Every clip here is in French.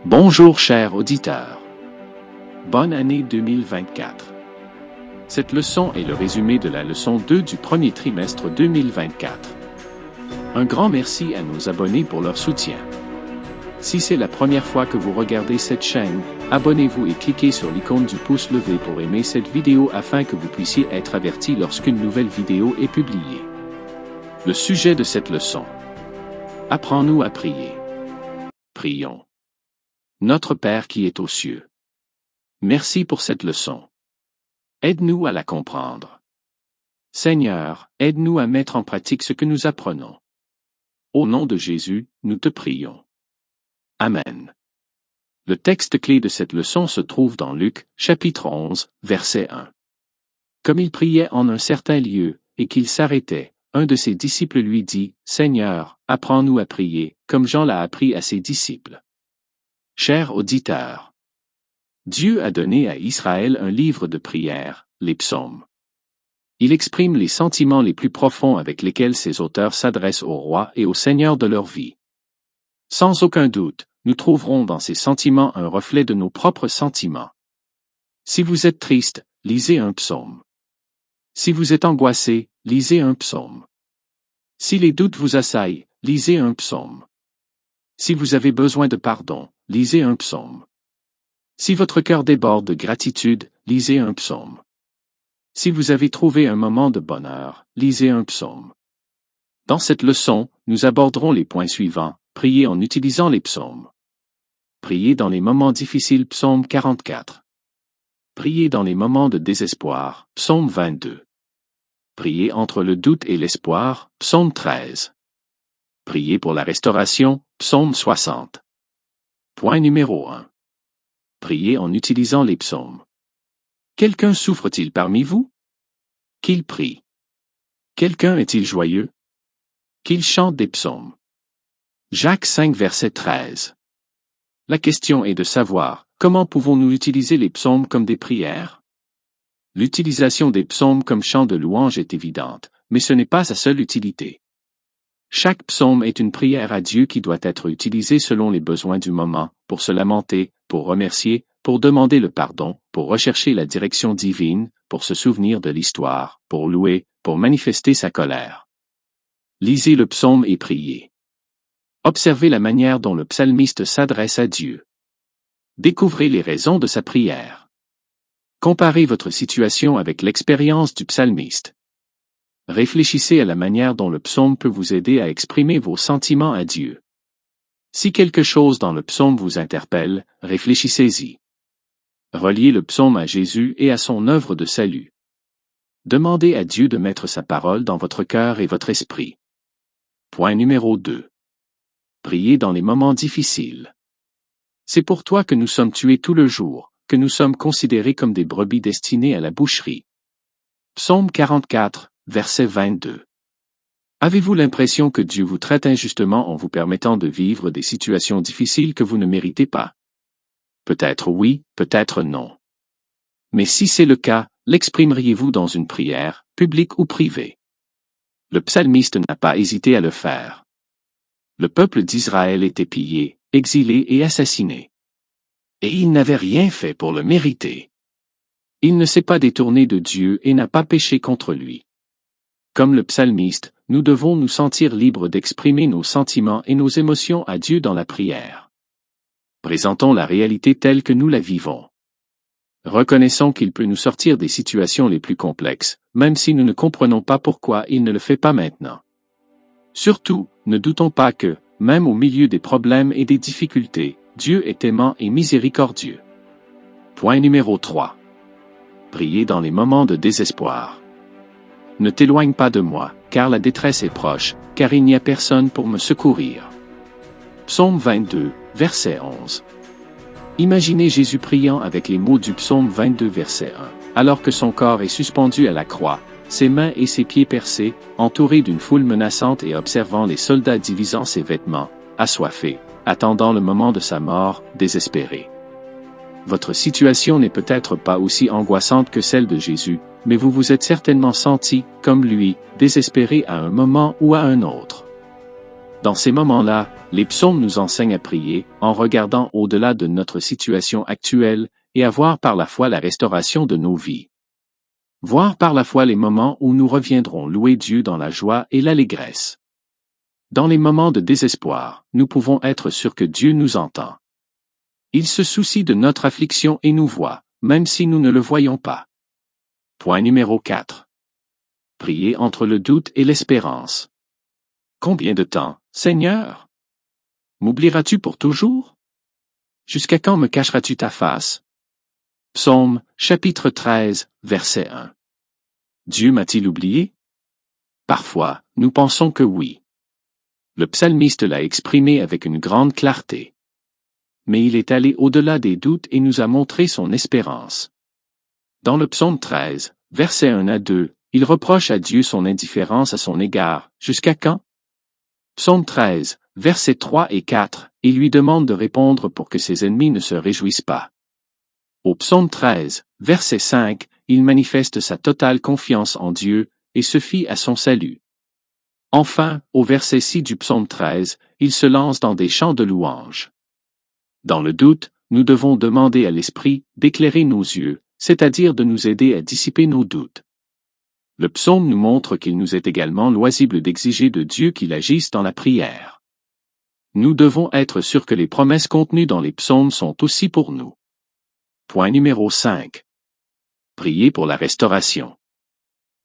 Bonjour chers auditeurs. Bonne année 2024. Cette leçon est le résumé de la leçon 2 du premier trimestre 2024. Un grand merci à nos abonnés pour leur soutien. Si c'est la première fois que vous regardez cette chaîne, abonnez-vous et cliquez sur l'icône du pouce levé pour aimer cette vidéo afin que vous puissiez être averti lorsqu'une nouvelle vidéo est publiée. Le sujet de cette leçon. Apprends-nous à prier. Prions. Notre Père qui est aux cieux. Merci pour cette leçon. Aide-nous à la comprendre. Seigneur, aide-nous à mettre en pratique ce que nous apprenons. Au nom de Jésus, nous te prions. Amen. Le texte clé de cette leçon se trouve dans Luc, chapitre 11, verset 1. Comme il priait en un certain lieu, et qu'il s'arrêtait, un de ses disciples lui dit, « Seigneur, apprends-nous à prier, comme Jean l'a appris à ses disciples. » Chers auditeurs, Dieu a donné à Israël un livre de prières, les psaumes. Il exprime les sentiments les plus profonds avec lesquels ses auteurs s'adressent au roi et au Seigneur de leur vie. Sans aucun doute, nous trouverons dans ces sentiments un reflet de nos propres sentiments. Si vous êtes triste, lisez un psaume. Si vous êtes angoissé, lisez un psaume. Si les doutes vous assaillent, lisez un psaume. Si vous avez besoin de pardon, lisez un psaume. Si votre cœur déborde de gratitude, lisez un psaume. Si vous avez trouvé un moment de bonheur, lisez un psaume. Dans cette leçon, nous aborderons les points suivants. Prier en utilisant les psaumes. Prier dans les moments difficiles, psaume 44. Prier dans les moments de désespoir, psaume 22. Prier entre le doute et l'espoir, psaume 13. Prier pour la restauration, psaume 60. Point numéro 1. Prier en utilisant les psaumes. Quelqu'un souffre-t-il parmi vous? Qu'il prie. Quelqu'un est-il joyeux? Qu'il chante des psaumes. Jacques 5 verset 13. La question est de savoir, comment pouvons-nous utiliser les psaumes comme des prières? L'utilisation des psaumes comme chant de louange est évidente, mais ce n'est pas sa seule utilité. Chaque psaume est une prière à Dieu qui doit être utilisée selon les besoins du moment, pour se lamenter, pour remercier, pour demander le pardon, pour rechercher la direction divine, pour se souvenir de l'histoire, pour louer, pour manifester sa colère. Lisez le psaume et priez. Observez la manière dont le psalmiste s'adresse à Dieu. Découvrez les raisons de sa prière. Comparez votre situation avec l'expérience du psalmiste. Réfléchissez à la manière dont le psaume peut vous aider à exprimer vos sentiments à Dieu. Si quelque chose dans le psaume vous interpelle, réfléchissez-y. Reliez le psaume à Jésus et à son œuvre de salut. Demandez à Dieu de mettre sa parole dans votre cœur et votre esprit. Point numéro 2. Priez dans les moments difficiles. C'est pour toi que nous sommes tués tout le jour, que nous sommes considérés comme des brebis destinées à la boucherie. Psaume 44, verset 22. Avez-vous l'impression que Dieu vous traite injustement en vous permettant de vivre des situations difficiles que vous ne méritez pas? Peut-être oui, peut-être non. Mais si c'est le cas, l'exprimeriez-vous dans une prière, publique ou privée? Le psalmiste n'a pas hésité à le faire. Le peuple d'Israël était pillé, exilé et assassiné. Et il n'avait rien fait pour le mériter. Il ne s'est pas détourné de Dieu et n'a pas péché contre lui. Comme le psalmiste, nous devons nous sentir libres d'exprimer nos sentiments et nos émotions à Dieu dans la prière. Présentons la réalité telle que nous la vivons. Reconnaissons qu'il peut nous sortir des situations les plus complexes, même si nous ne comprenons pas pourquoi il ne le fait pas maintenant. Surtout, ne doutons pas que, même au milieu des problèmes et des difficultés, Dieu est aimant et miséricordieux. Point numéro 3. Priez dans les moments de désespoir. Ne t'éloigne pas de moi, car la détresse est proche, car il n'y a personne pour me secourir. Psaume 22, verset 11. Imaginez Jésus priant avec les mots du psaume 22, verset 1, alors que son corps est suspendu à la croix, ses mains et ses pieds percés, entouré d'une foule menaçante et observant les soldats divisant ses vêtements, assoiffés, attendant le moment de sa mort, désespérés. Votre situation n'est peut-être pas aussi angoissante que celle de Jésus, mais vous vous êtes certainement senti, comme lui, désespéré à un moment ou à un autre. Dans ces moments-là, les psaumes nous enseignent à prier, en regardant au-delà de notre situation actuelle, et à voir par la foi la restauration de nos vies. Voir par la foi les moments où nous reviendrons louer Dieu dans la joie et l'allégresse. Dans les moments de désespoir, nous pouvons être sûrs que Dieu nous entend. Il se soucie de notre affliction et nous voit, même si nous ne le voyons pas. Point numéro 4. Prier entre le doute et l'espérance. Combien de temps, Seigneur? M'oublieras-tu pour toujours? Jusqu'à quand me cacheras-tu ta face? Psaume, chapitre 13, verset 1. Dieu m'a-t-il oublié? Parfois, nous pensons que oui. Le psalmiste l'a exprimé avec une grande clarté. Mais il est allé au-delà des doutes et nous a montré son espérance. Dans le psaume 13, versets 1 à 2, il reproche à Dieu son indifférence à son égard. Jusqu'à quand? Psaume 13, versets 3 et 4, il lui demande de répondre pour que ses ennemis ne se réjouissent pas. Au psaume 13, verset 5, il manifeste sa totale confiance en Dieu, et se fie à son salut. Enfin, au verset 6 du psaume 13, il se lance dans des chants de louange. Dans le doute, nous devons demander à l'Esprit d'éclairer nos yeux, c'est-à-dire de nous aider à dissiper nos doutes. Le psaume nous montre qu'il nous est également loisible d'exiger de Dieu qu'il agisse dans la prière. Nous devons être sûrs que les promesses contenues dans les psaumes sont aussi pour nous. Point numéro 5. Prier pour la restauration.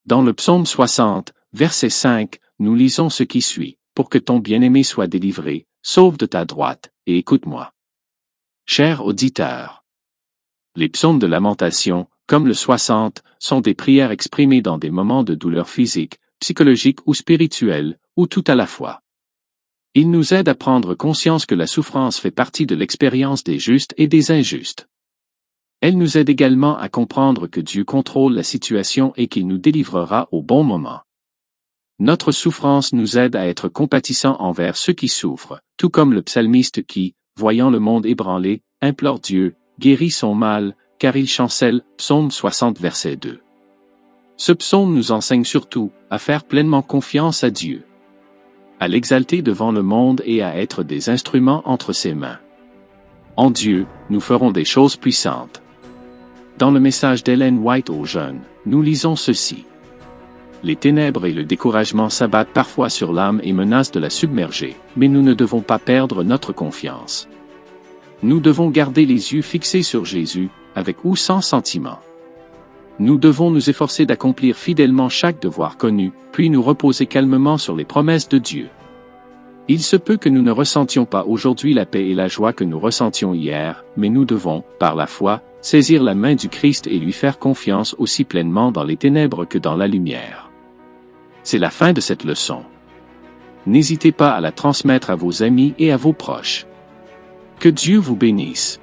Dans le psaume 60, verset 5, nous lisons ce qui suit. Pour que ton bien-aimé soit délivré, sauve de ta droite, et écoute-moi. Chers auditeurs, les psaumes de lamentation, comme le 60, sont des prières exprimées dans des moments de douleur physique, psychologique ou spirituelle, ou tout à la fois. Ils nous aident à prendre conscience que la souffrance fait partie de l'expérience des justes et des injustes. Elle nous aide également à comprendre que Dieu contrôle la situation et qu'il nous délivrera au bon moment. Notre souffrance nous aide à être compatissants envers ceux qui souffrent, tout comme le psalmiste qui, voyant le monde ébranlé, implore Dieu, guérit son mal, car il chancelle, psaume 60 verset 2. Ce psaume nous enseigne surtout à faire pleinement confiance à Dieu, à l'exalter devant le monde et à être des instruments entre ses mains. En Dieu, nous ferons des choses puissantes. Dans le message d'Ellen White aux jeunes, nous lisons ceci. Les ténèbres et le découragement s'abattent parfois sur l'âme et menacent de la submerger, mais nous ne devons pas perdre notre confiance. Nous devons garder les yeux fixés sur Jésus, avec ou sans sentiment. Nous devons nous efforcer d'accomplir fidèlement chaque devoir connu, puis nous reposer calmement sur les promesses de Dieu. Il se peut que nous ne ressentions pas aujourd'hui la paix et la joie que nous ressentions hier, mais nous devons, par la foi, saisir la main du Christ et lui faire confiance aussi pleinement dans les ténèbres que dans la lumière. C'est la fin de cette leçon. N'hésitez pas à la transmettre à vos amis et à vos proches. Que Dieu vous bénisse.